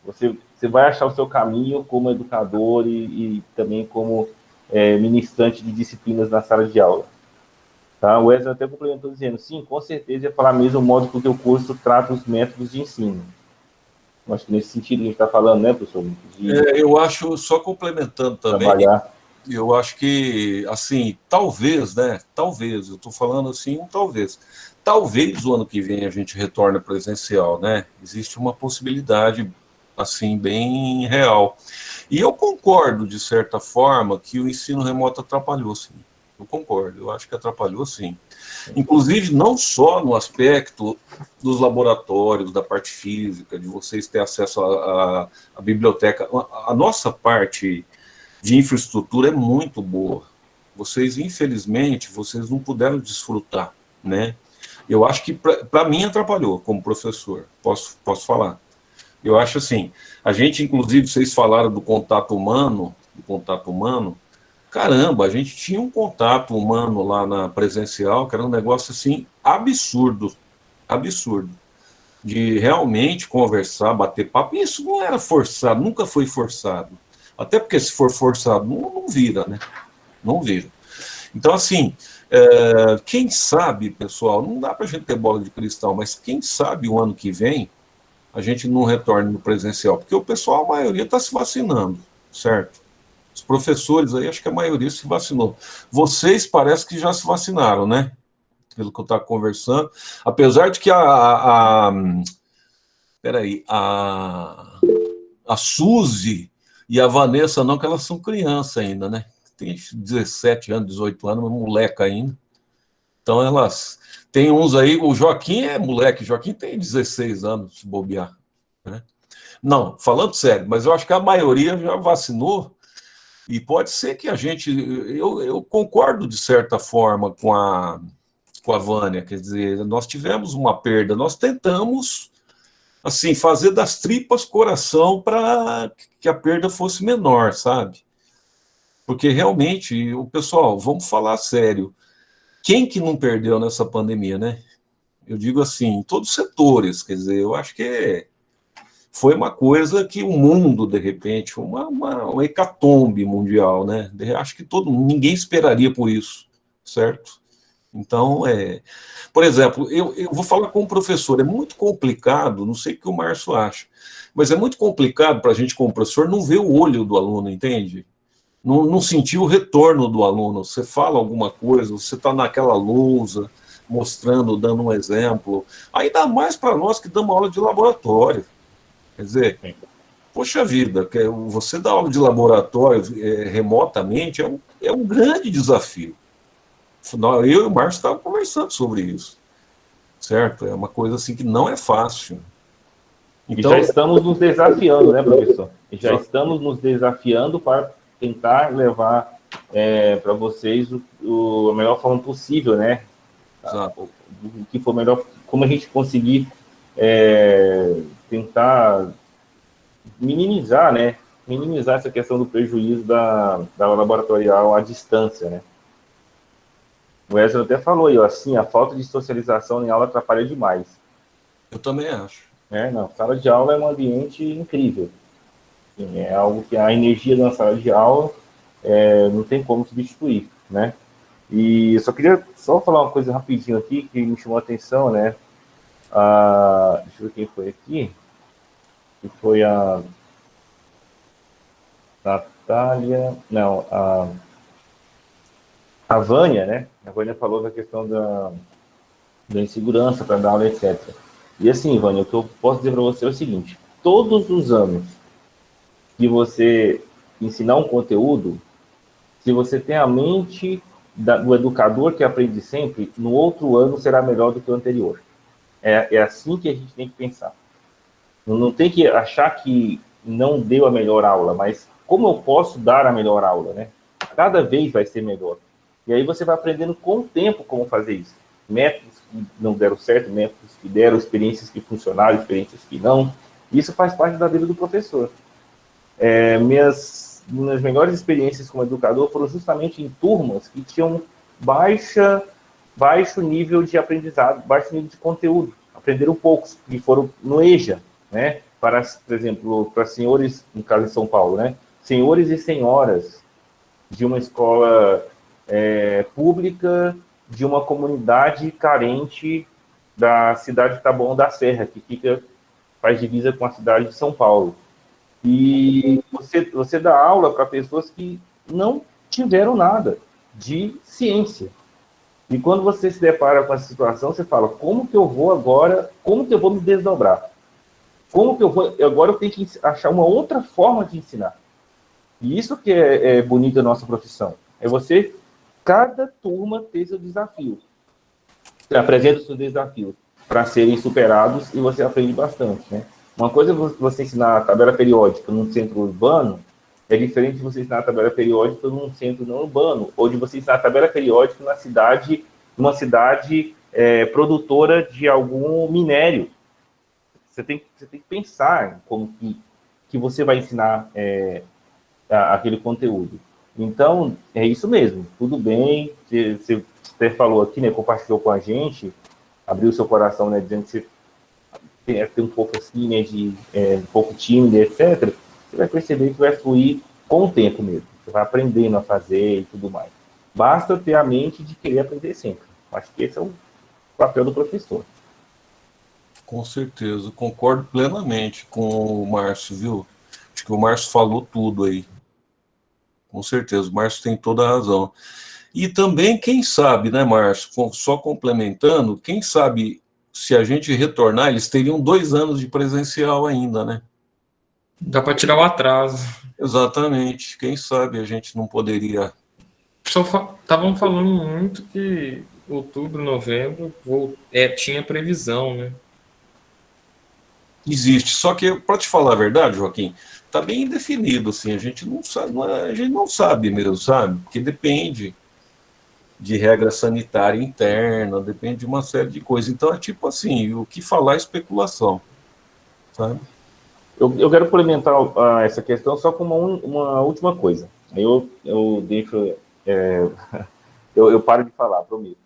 Você vai achar o seu caminho como educador e também como ministrante de disciplinas na sala de aula. Tá? O Wesley até complementou dizendo, sim, com certeza ia falar mesmo o modo que o teu curso trata os métodos de ensino. Acho que nesse sentido a gente está falando, né, professor? Eu acho, só complementando também, trabalhar. Eu acho que, assim, talvez, né, talvez, eu estou falando assim, talvez o ano que vem a gente retorne presencial, né, existe uma possibilidade, assim, bem real. E eu concordo, de certa forma, que o ensino remoto atrapalhou, sim. Eu concordo, eu acho que atrapalhou, sim. Inclusive, não só no aspecto dos laboratórios, da parte física, de vocês terem acesso à biblioteca. A nossa parte de infraestrutura é muito boa. Vocês, infelizmente, vocês não puderam desfrutar, né? Eu acho que, para mim, atrapalhou como professor, posso falar. Eu acho assim, a gente, inclusive, vocês falaram do contato humano, caramba, a gente tinha um contato humano lá na presencial, que era um negócio, assim, absurdo, de realmente conversar, bater papo, e isso não era forçado, nunca foi forçado. Até porque se for forçado, não vira, né? Não vira. Então, assim, quem sabe, pessoal, não dá para a gente ter bola de cristal, mas quem sabe o ano que vem a gente não retorne no presencial, porque o pessoal, a maioria está se vacinando, certo? Os professores aí, acho que a maioria se vacinou. Vocês parece que já se vacinaram, né? Pelo que eu estava conversando. Apesar de que a Suzy e a Vanessa não, que elas são crianças ainda, né? Tem 17 anos, 18 anos, uma moleca ainda. Então elas... Tem uns aí, o Joaquim é moleque, o Joaquim tem 16 anos, se bobear. Né? Não, falando sério, mas eu acho que a maioria já vacinou, e pode ser que a gente... Eu concordo, de certa forma, com a Vânia, quer dizer, nós tivemos uma perda, nós tentamos, assim, fazer das tripas coração para que a perda fosse menor, sabe? Porque realmente, o pessoal, vamos falar sério, quem que não perdeu nessa pandemia, né? Eu digo assim, em todos os setores, quer dizer, eu acho que foi uma coisa que o mundo, de repente, uma hecatombe mundial, né? Acho que ninguém esperaria por isso, certo? Então, por exemplo, eu vou falar com o professor, é muito complicado, não sei o que o Márcio acha, mas é muito complicado para a gente, como professor, não ver o olho do aluno, entende? Não sentir o retorno do aluno. Você fala alguma coisa, você está naquela lousa, mostrando, dando um exemplo. Ainda mais para nós que damos aula de laboratório. Quer dizer, poxa vida, você dar aula de laboratório remotamente é um grande desafio. Eu e o Márcio estavam conversando sobre isso, certo? É uma coisa assim que não é fácil. Então, e já estamos nos desafiando, né, professor? E já estamos nos desafiando para tentar levar para vocês a melhor forma possível, né? Exato. O que for melhor, como a gente conseguir tentar minimizar, né? Minimizar essa questão do prejuízo da laboratorial à distância, né? O Wesley até falou aí, assim, a falta de socialização em aula atrapalha demais. Eu também acho. Não, sala de aula é um ambiente incrível. Assim, é algo que a energia da sala de aula não tem como substituir, né? E eu só queria falar uma coisa rapidinho aqui que me chamou a atenção, né? Deixa eu ver quem foi aqui. Que foi a Natália... Não, a Vânia, né? A Vânia falou da questão da insegurança para dar aula, etc. E assim, Vânia, o que eu posso dizer para você é o seguinte: todos os anos que você ensinar um conteúdo, se você tem a mente do educador que aprende sempre, no outro ano será melhor do que o anterior. É assim que a gente tem que pensar. Não tem que achar que não deu a melhor aula, mas como eu posso dar a melhor aula, né? Cada vez vai ser melhor. E aí você vai aprendendo com o tempo como fazer isso. Métodos que não deram certo, métodos que deram, experiências que funcionaram, experiências que não. Isso faz parte da vida do professor. Minhas melhores experiências como educador foram justamente em turmas que tinham baixo nível de aprendizado, baixo nível de conteúdo. Aprenderam poucos, que foram no EJA, né? Para, por exemplo, para senhores, no caso de São Paulo, né? Senhores e senhoras de uma escola pública de uma comunidade carente da cidade de Taboão da Serra, que faz divisa com a cidade de São Paulo. E você dá aula para pessoas que não tiveram nada de ciência. E quando você se depara com essa situação, você fala, como que eu vou agora, como que eu vou me desdobrar? Como que eu vou, agora eu tenho que achar uma outra forma de ensinar. E isso que é bonito da nossa profissão. É você, cada turma ter seu desafio. Você apresenta os seus desafios para serem superados e você aprende bastante, né? Uma coisa é você ensinar a tabela periódica num centro urbano, é diferente de você ensinar a tabela periódica num centro não urbano, ou de você ensinar a tabela periódica numa cidade produtora de algum minério. Você tem que pensar como que você vai ensinar aquele conteúdo. Então, é isso mesmo, tudo bem, você até falou aqui, né, compartilhou com a gente, abriu seu coração, né, dizendo que você tem um pouco assim, né, um pouco tímido, etc., você vai perceber que vai fluir com o tempo mesmo. Você vai aprendendo a fazer e tudo mais. Basta ter a mente de querer aprender sempre. Acho que esse é o papel do professor. Com certeza, concordo plenamente com o Márcio, viu? Acho que o Márcio falou tudo aí. Com certeza, o Márcio tem toda a razão. E também, quem sabe, né, Márcio, só complementando, quem sabe se a gente retornar, eles teriam 2 anos de presencial ainda, né? Dá para tirar o atraso. Exatamente. Quem sabe a gente não poderia... Estavam falando muito que outubro, novembro, tinha previsão, né? Existe. Só que, para te falar a verdade, Joaquim, está bem indefinido, assim, a gente não sabe, a gente não sabe mesmo, sabe? Porque depende de regra sanitária interna, depende de uma série de coisas. Então é tipo assim, o que falar é especulação, sabe? Eu quero complementar essa questão só com uma última coisa. Eu deixo... eu paro de falar, prometo.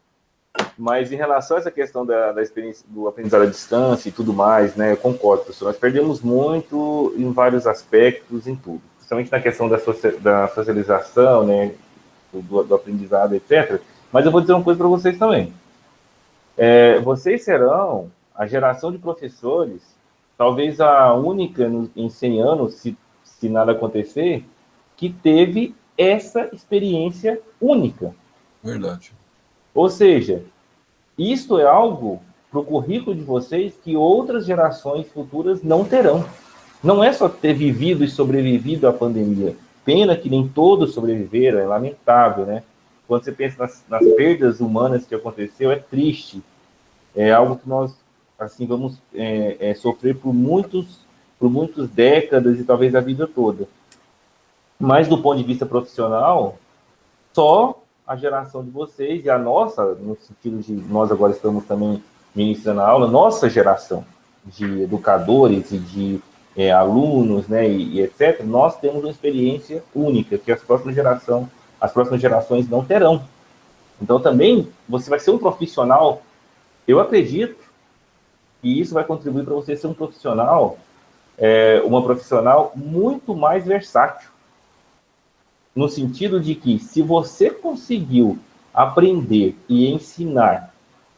Mas em relação a essa questão da experiência do aprendizado à distância e tudo mais, né, eu concordo, professor. Nós perdemos muito em vários aspectos, em tudo. Principalmente na questão da socialização, né, do aprendizado, etc. Mas eu vou dizer uma coisa para vocês também. Vocês serão a geração de professores, talvez a única em 100 anos, se nada acontecer, que teve essa experiência única. Verdade. Ou seja, Isto é algo para o currículo de vocês que outras gerações futuras não terão. Não é só ter vivido e sobrevivido à pandemia. Pena que nem todos sobreviveram, é lamentável, né? Quando você pensa nas perdas humanas que aconteceu, é triste. É algo que nós, assim, vamos sofrer por muitas décadas e talvez a vida toda. Mas do ponto de vista profissional, só a geração de vocês e a nossa, no sentido de nós agora estamos também ministrando a aula, nossa geração de educadores e de alunos, né, e etc., nós temos uma experiência única que as próximas gerações não terão. Então também você vai ser um profissional, eu acredito que isso vai contribuir para você ser um profissional, uma profissional muito mais versátil, no sentido de que, se você conseguiu aprender e ensinar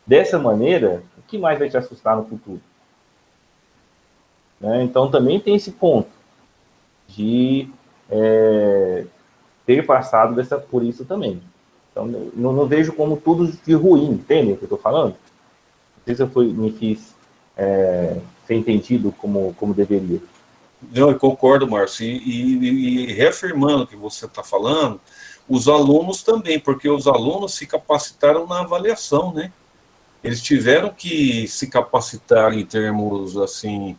dessa maneira, o que mais vai te assustar no futuro? Né? Então, também tem esse ponto de ter passado por isso também. Então, não vejo como tudo de ruim, entende o que eu estou falando? Não sei se eu me fiz ser entendido como deveria. Não, eu concordo, Márcio. E reafirmando o que você está falando, os alunos também, porque os alunos se capacitaram na avaliação, né? Eles tiveram que se capacitar em termos, assim,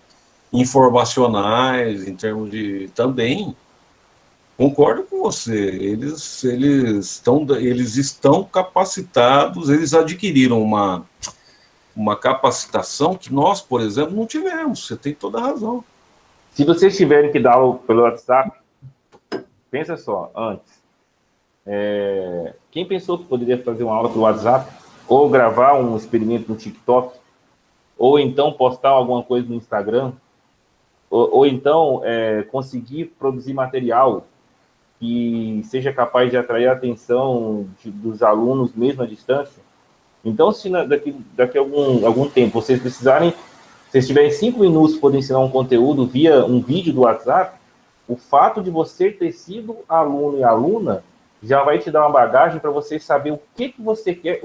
informacionais, em termos de... Também, concordo com você, eles estão capacitados, eles adquiriram uma capacitação que nós, por exemplo, não tivemos. Você tem toda a razão. Se vocês tiverem que dar aula pelo WhatsApp, pensa só, antes. Quem pensou que poderia fazer uma aula pelo WhatsApp, ou gravar um experimento no TikTok, ou então postar alguma coisa no Instagram, ou então conseguir produzir material que seja capaz de atrair a atenção dos alunos mesmo à distância? Então, se daqui a algum tempo vocês precisarem, se vocês tiverem 5 minutos para poder ensinar um conteúdo via um vídeo do WhatsApp, o fato de você ter sido aluno e aluna já vai te dar uma bagagem para você saber o que você quer,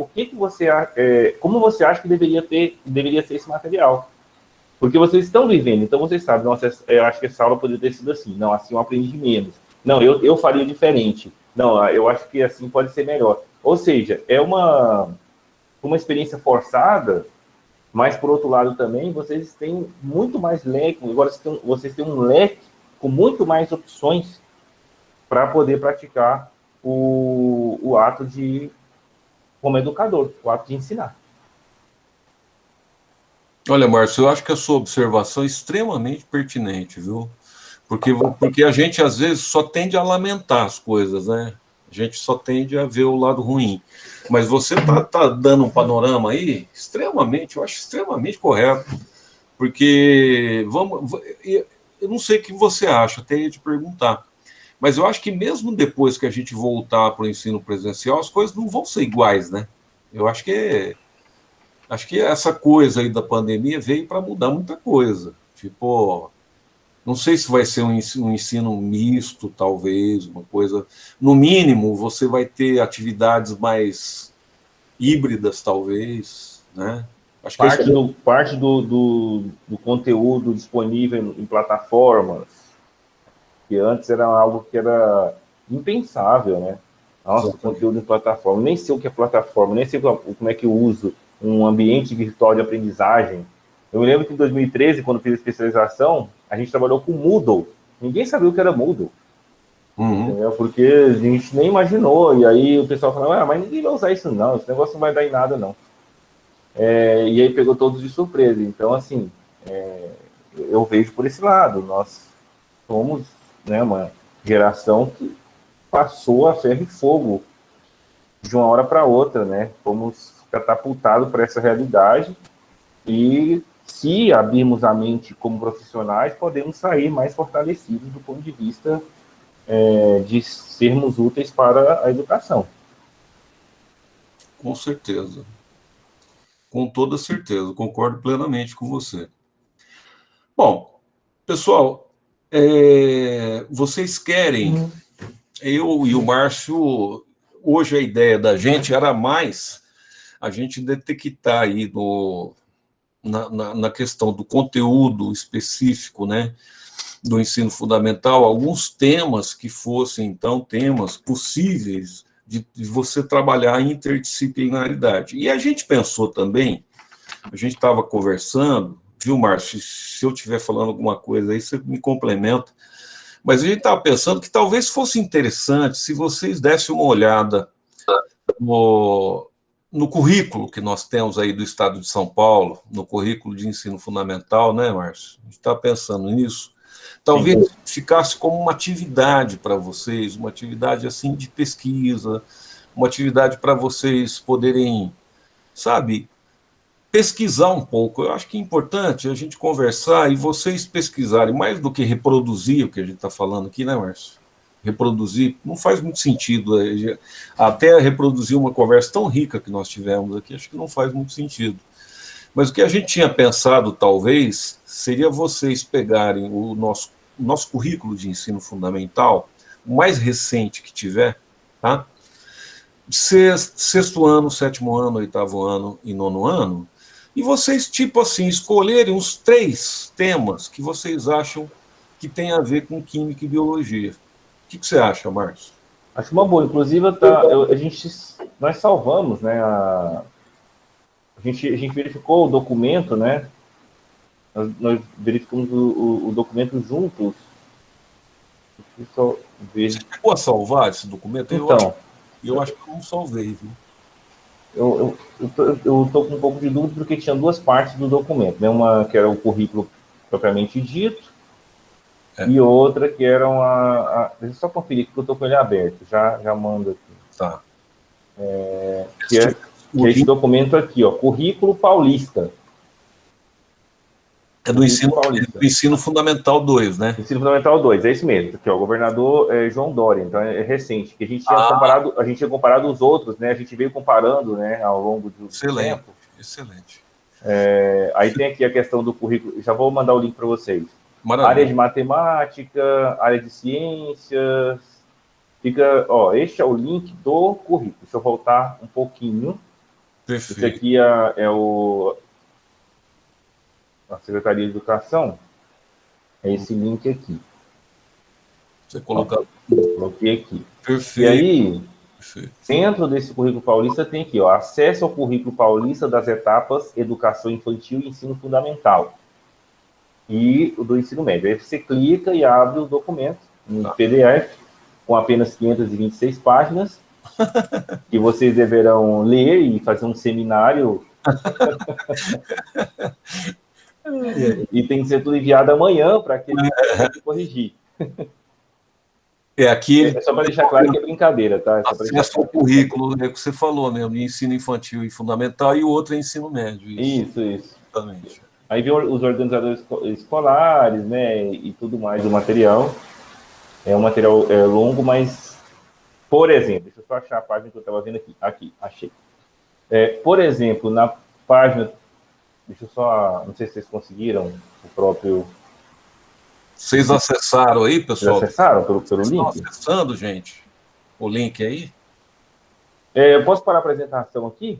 como você acha que deveria ser esse material. Porque vocês estão vivendo, então vocês sabem, nossa, eu acho que essa aula poderia ter sido assim. Não, assim eu aprendi menos. Não, eu faria diferente. Não, eu acho que assim pode ser melhor. Ou seja, é uma experiência forçada, mas, por outro lado, também, vocês têm muito mais leque, agora vocês têm um leque com muito mais opções para poder praticar o ato como educador, o ato de ensinar. Olha, Márcio, eu acho que a sua observação é extremamente pertinente, viu? Porque a gente, às vezes, só tende a lamentar as coisas, né? A gente só tende a ver o lado ruim. Mas você tá dando um panorama aí eu acho extremamente correto. Porque, eu não sei o que você acha, até ia te perguntar. Mas eu acho que mesmo depois que a gente voltar para o ensino presencial, as coisas não vão ser iguais, né? Eu acho que essa coisa aí da pandemia veio para mudar muita coisa. Tipo, não sei se vai ser um ensino misto, talvez, uma coisa... No mínimo, você vai ter atividades mais híbridas, talvez, né? Acho que parte do conteúdo disponível em plataformas, que antes era algo que era impensável, né? Nossa, conteúdo em plataforma. Nem sei o que é plataforma, nem sei como é que eu uso um ambiente virtual de aprendizagem. Eu me lembro que em 2013, quando fiz a especialização, a gente trabalhou com Moodle. Ninguém sabia o que era Moodle. Uhum. Porque a gente nem imaginou. E aí o pessoal falava, mas ninguém vai usar isso não, esse negócio não vai dar em nada não. E aí pegou todos de surpresa. Então, assim, eu vejo por esse lado. Nós somos, né, uma geração que passou a ferro e fogo de uma hora para outra, né? Fomos catapultados para essa realidade e, se abrirmos a mente como profissionais, podemos sair mais fortalecidos do ponto de vista de sermos úteis para a educação. Com certeza. Com toda certeza, concordo plenamente com você. Bom, pessoal, vocês querem... Eu e o Márcio, hoje a ideia da gente era mais a gente detectar aí na questão do conteúdo específico, né, do ensino fundamental, alguns temas que fossem, então, temas possíveis de você trabalhar a interdisciplinaridade. E a gente pensou também, a gente estava conversando, viu, Márcio, se eu estiver falando alguma coisa aí, você me complementa, mas a gente estava pensando que talvez fosse interessante se vocês dessem uma olhada no currículo que nós temos aí do Estado de São Paulo, no currículo de ensino fundamental, né, Márcio? A gente está pensando nisso. Talvez Sim. ficasse como uma atividade para vocês, uma atividade assim de pesquisa, uma atividade para vocês poderem, sabe, pesquisar um pouco. Eu acho que é importante a gente conversar e vocês pesquisarem, mais do que reproduzir o que a gente está falando aqui, né, Márcio? Reproduzir não faz muito sentido. Até reproduzir uma conversa tão rica que nós tivemos aqui, acho que não faz muito sentido. Mas o que a gente tinha pensado, talvez, seria vocês pegarem o nosso currículo de ensino fundamental, o mais recente que tiver, tá? Sexto ano, sétimo ano, oitavo ano e nono ano, e vocês, tipo assim, escolherem os 3 temas que vocês acham que tem a ver com química e biologia. O que você acha, Márcio? Acho uma boa. Inclusive, nós salvamos, né? A gente verificou o documento, né? Nós verificamos o documento juntos. Deixa eu só ver. Você chegou a salvar esse documento? Então, eu acho que eu não salvei, viu? eu estou com um pouco de dúvida porque tinha 2 partes do documento, né? Uma que era o currículo propriamente dito, e outra que era deixa eu só conferir que eu estou com ele aberto, já mando aqui. Tá. Que é esse documento aqui, ó, Currículo Paulista. É do ensino fundamental 2, né? Ensino Fundamental 2, é isso mesmo. Aqui, ó, o governador João Dória, então é recente, que a gente tinha comparado os outros, né? A gente veio comparando, né, ao longo do tempo. Excelente. Aí tem aqui a questão do currículo, já vou mandar o link para vocês. Maravilha. Área de matemática, área de ciências, fica, ó, este é o link do currículo. Deixa eu voltar um pouquinho. Perfeito. Esse aqui é a Secretaria de Educação, é esse link aqui. Você coloca... Coloquei aqui. Perfeito. E aí, dentro desse currículo paulista tem aqui, ó, acesso ao currículo paulista das etapas educação infantil e ensino fundamental. E o do ensino médio. Aí você clica e abre o documento em PDF, com apenas 526 páginas, que vocês deverão ler e fazer um seminário. E tem que ser tudo enviado amanhã para que ele corrigir. Aqui é só para deixar claro que é brincadeira, tá? Acesso ao currículo, é o que você falou mesmo, de ensino infantil e fundamental, e o outro é ensino médio. Isso. Exatamente. Aí vem os organizadores escolares, né, e tudo mais do material. É um material longo, mas, por exemplo, deixa eu só achar a página que eu estava vendo aqui. Aqui, achei. Por exemplo, na página... Deixa eu só... Não sei se vocês conseguiram o próprio... Vocês acessaram aí, pessoal? Vocês acessaram pelo link? Estão acessando, gente? O link aí? Eu posso parar a apresentação aqui?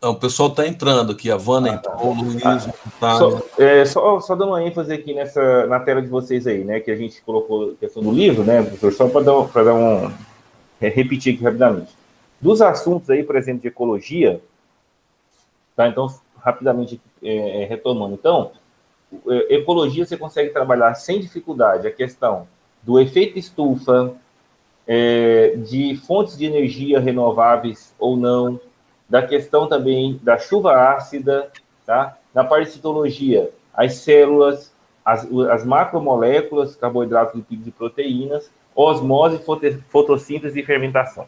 Não, o pessoal está entrando aqui. A Vana entrou, o Luiz... Só dando uma ênfase aqui na tela de vocês aí, né? Que a gente colocou a questão do livro, né, professor? Só para repetir aqui rapidamente. Dos assuntos aí, por exemplo, de ecologia... Tá? Então, rapidamente retomando. Então, ecologia você consegue trabalhar sem dificuldade a questão do efeito estufa, de fontes de energia renováveis ou não, da questão também da chuva ácida, tá? Na parte de citologia, as células, as macromoléculas, carboidratos, lipídios e proteínas, osmose, fotossíntese e fermentação.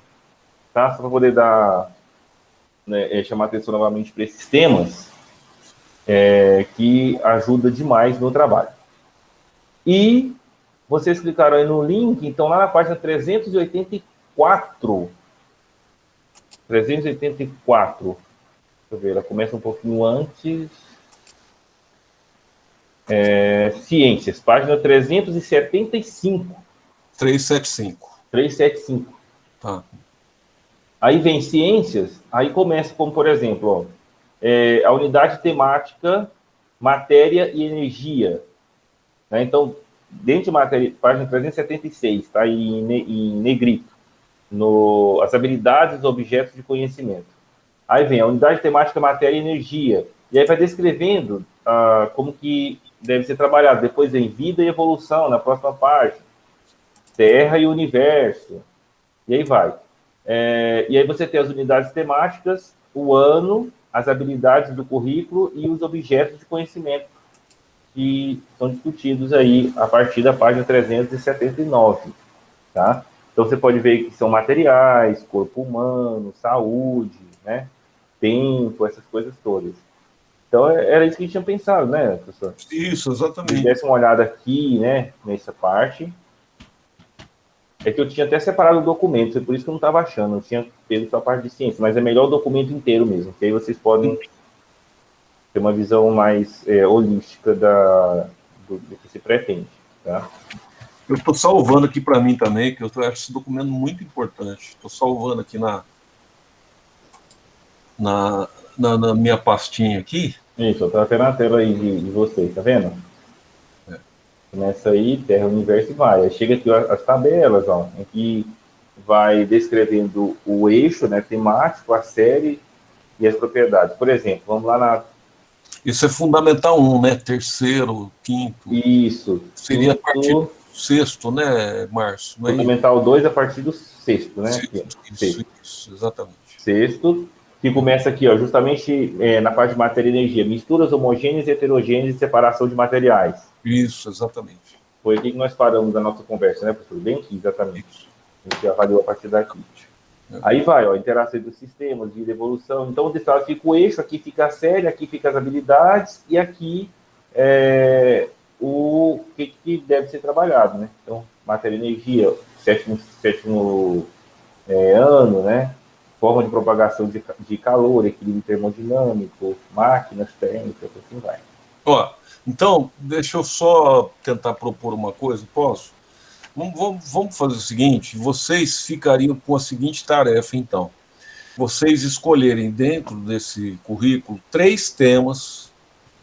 Tá? Só para poder chamar atenção novamente para esses temas, que ajuda demais no trabalho. E vocês clicaram aí no link, então lá na página 384, deixa eu ver, ela começa um pouquinho antes, ciências, página 375. 375. Tá. Aí vem ciências, aí começa como, por exemplo, ó, a unidade temática matéria e energia. Né? Então, dentro de matéria, página 376, está em negrito, as habilidades dos objetos de conhecimento. Aí vem a unidade temática matéria e energia, e aí vai descrevendo como que deve ser trabalhado. Depois vem vida e evolução, na próxima página. Terra e universo, e aí vai. E aí você tem as unidades temáticas, o ano, as habilidades do currículo e os objetos de conhecimento que são discutidos aí a partir da página 379, tá? Então você pode ver que são materiais, corpo humano, saúde, né? Tempo, essas coisas todas. Então era isso que a gente tinha pensado, né, professor? Isso, Se exatamente. desse uma olhada aqui, né, nessa parte. É que eu tinha até separado o documento, foi por isso que eu não estava achando, eu tinha pego só a parte de ciência, mas é melhor o documento inteiro mesmo, que aí vocês podem ter uma visão mais holística do que se pretende, tá? Eu estou salvando aqui para mim também, que eu acho esse documento muito importante. Estou salvando aqui na minha pastinha aqui. Isso, eu estou até na tela aí de vocês, tá vendo? Começa aí, Terra, Universo e vai. Aí chega aqui as tabelas, ó, em que vai descrevendo o eixo, né, temático, a série e as propriedades. Por exemplo, vamos lá Isso é Fundamental 1, né? Terceiro, quinto. Isso. Seria a partir do sexto, né, Márcio? Fundamental 2 a partir do sexto, né? Isso, exatamente. Sexto, que começa aqui, ó, justamente na parte de matéria e energia. Misturas homogêneas e heterogêneas e separação de materiais. Isso, exatamente. Foi aqui que nós paramos a nossa conversa, né, professor? Bem aqui, exatamente. Isso. A gente avaliou a partir daqui. Aí vai, ó, interação dos sistemas, vida, evolução. Então, desse lado fica o eixo, aqui fica a série, aqui fica as habilidades, e aqui o que deve ser trabalhado, né? Então, matéria e energia, sétimo ano, né? Forma de propagação de calor, equilíbrio termodinâmico, máquinas térmicas, assim vai. Ó, então, deixa eu só tentar propor uma coisa, posso? Vamos fazer o seguinte, vocês ficariam com a seguinte tarefa, então. Vocês escolherem dentro desse currículo 3 temas,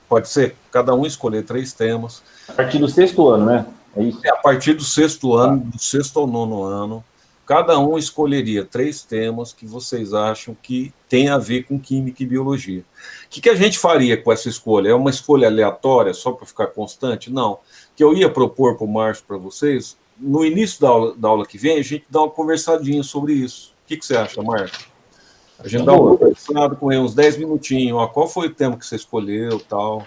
pode ser? Cada um escolher 3 temas. A partir do sexto ano, né? É isso? A partir do sexto ano, do sexto ao nono ano, cada um escolheria 3 temas que vocês acham que tem a ver com química e biologia. O que a gente faria com essa escolha? É uma escolha aleatória, só para ficar constante? Não. O que eu ia propor para o Márcio, para vocês, no início da aula que vem, a gente dá uma conversadinha sobre isso. O que você acha, Márcio? A gente dá uma conversada com ele, uns 10 minutinhos. Ó, qual foi o tema que você escolheu, tal?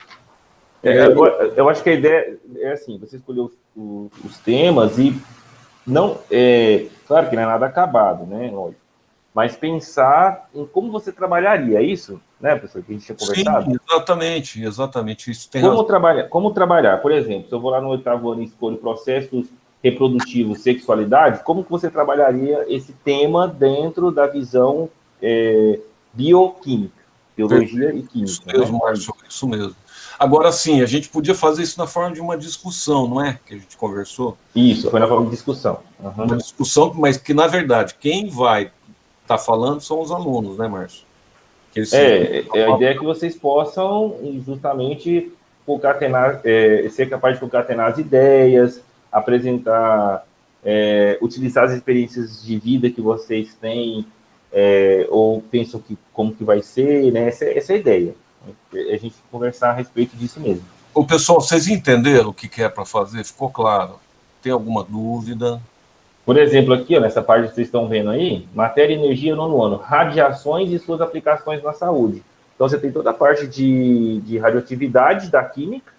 Eu acho que a ideia é assim, você escolheu os temas e não, claro que não é nada acabado, né, lógico, mas pensar em como você trabalharia, é isso, né, professor, que a gente tinha conversado? Sim, exatamente, isso tem como trabalhar, por exemplo, se eu vou lá no 8º ano e escolho processos reprodutivos, sexualidade, como que você trabalharia esse tema dentro da visão bioquímica, biologia e química? Isso mesmo, Márcio, isso mesmo. Agora, sim, a gente podia fazer isso na forma de uma discussão, não é? Que a gente conversou. Isso, foi na forma de discussão. Uhum. Uma discussão, mas que, na verdade, quem vai estar falando são os alunos, né, Márcio? A ideia é que vocês possam justamente concatenar, ser capaz de concatenar as ideias, apresentar, utilizar as experiências de vida que vocês têm, ou pensam que como que vai ser, né? Essa é a ideia. A gente conversar a respeito disso mesmo. Ô, pessoal, vocês entenderam o que é para fazer? Ficou claro? Tem alguma dúvida? Por exemplo, aqui, ó, nessa parte que vocês estão vendo aí, matéria e energia nono ano, radiações e suas aplicações na saúde. Então, você tem toda a parte de radioatividade da química,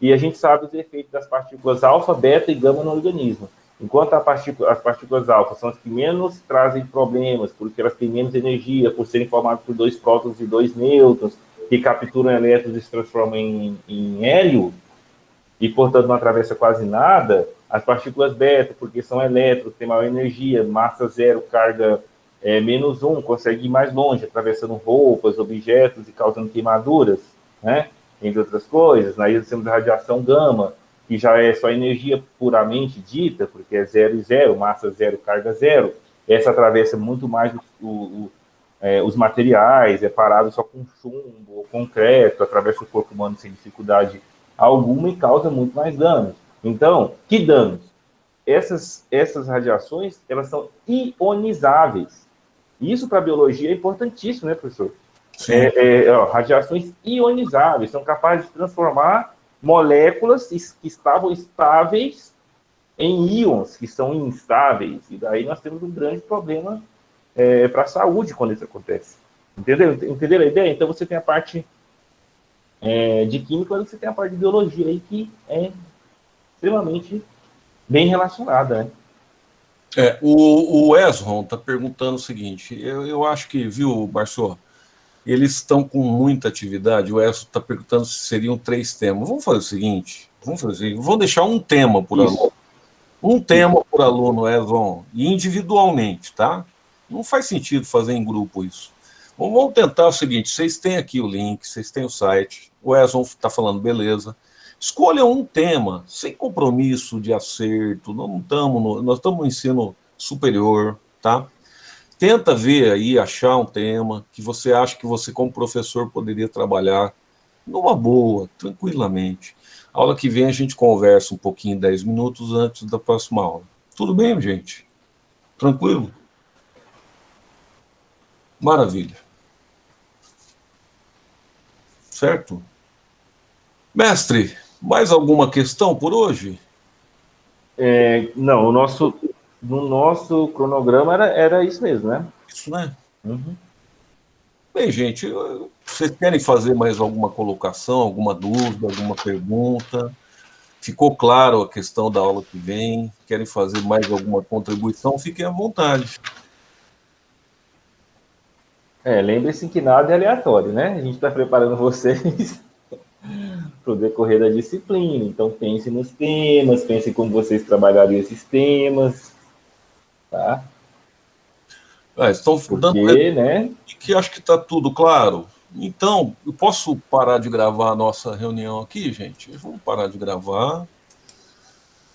e a gente sabe os efeitos das partículas alfa, beta e gama no organismo. Enquanto as partículas alfa são as que menos trazem problemas, porque elas têm menos energia, por serem formadas por 2 prótons e 2 nêutrons, que capturam elétrons e se transformam em hélio, e, portanto, não atravessa quase nada. As partículas beta, porque são elétrons, têm maior energia, massa zero, carga menos 1, consegue ir mais longe, atravessando roupas, objetos e causando queimaduras, né? Entre outras coisas. Aí nós temos a radiação gama, que já é só energia puramente dita, porque é 0 e 0, massa zero, carga zero. essa atravessa muito mais os materiais, é parado só com chumbo ou concreto, atravessa o corpo humano sem dificuldade alguma e causa muito mais danos. Então, que danos? Essas radiações, elas são ionizáveis. Isso para a biologia é importantíssimo, né, professor? Radiações ionizáveis, são capazes de transformar moléculas que estavam estáveis em íons, que são instáveis. E daí nós temos um grande problema para a saúde quando isso acontece. Entenderam a ideia? Então você tem a parte de química, mas você tem a parte de biologia aí que é extremamente bem relacionada, né? O Esron está perguntando o seguinte, eu acho que, viu, Barçô, eles estão com muita atividade, o Esron está perguntando se seriam 3 temas. Vamos fazer o seguinte, vamos deixar um tema por aluno. Um tema por aluno, Esron, e individualmente, tá? Não faz sentido fazer em grupo isso. Vamos tentar o seguinte, vocês têm aqui o link, vocês têm o site, o Esron está falando, beleza. Escolha um tema, sem compromisso de acerto, nós estamos no ensino superior, tá? Tenta ver aí, achar um tema que você acha que você, como professor, poderia trabalhar numa boa, tranquilamente. A aula que vem a gente conversa um pouquinho, 10 minutos antes da próxima aula. Tudo bem, gente? Tranquilo? Maravilha. Certo? Mestre, mais alguma questão por hoje? Não, no nosso cronograma era isso mesmo, né? Isso, né? Uhum. Bem, gente, vocês querem fazer mais alguma colocação, alguma dúvida, alguma pergunta? Ficou claro a questão da aula que vem? Querem fazer mais alguma contribuição? Fiquem à vontade. Lembre-se que nada é aleatório, né? A gente está preparando vocês para o decorrer da disciplina. Então, pense nos temas, pense como vocês trabalhariam esses temas, tá? Estão dando né? que acho que está tudo claro. Então, eu posso parar de gravar a nossa reunião aqui, gente? Vamos parar de gravar,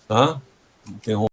tá? Interromper.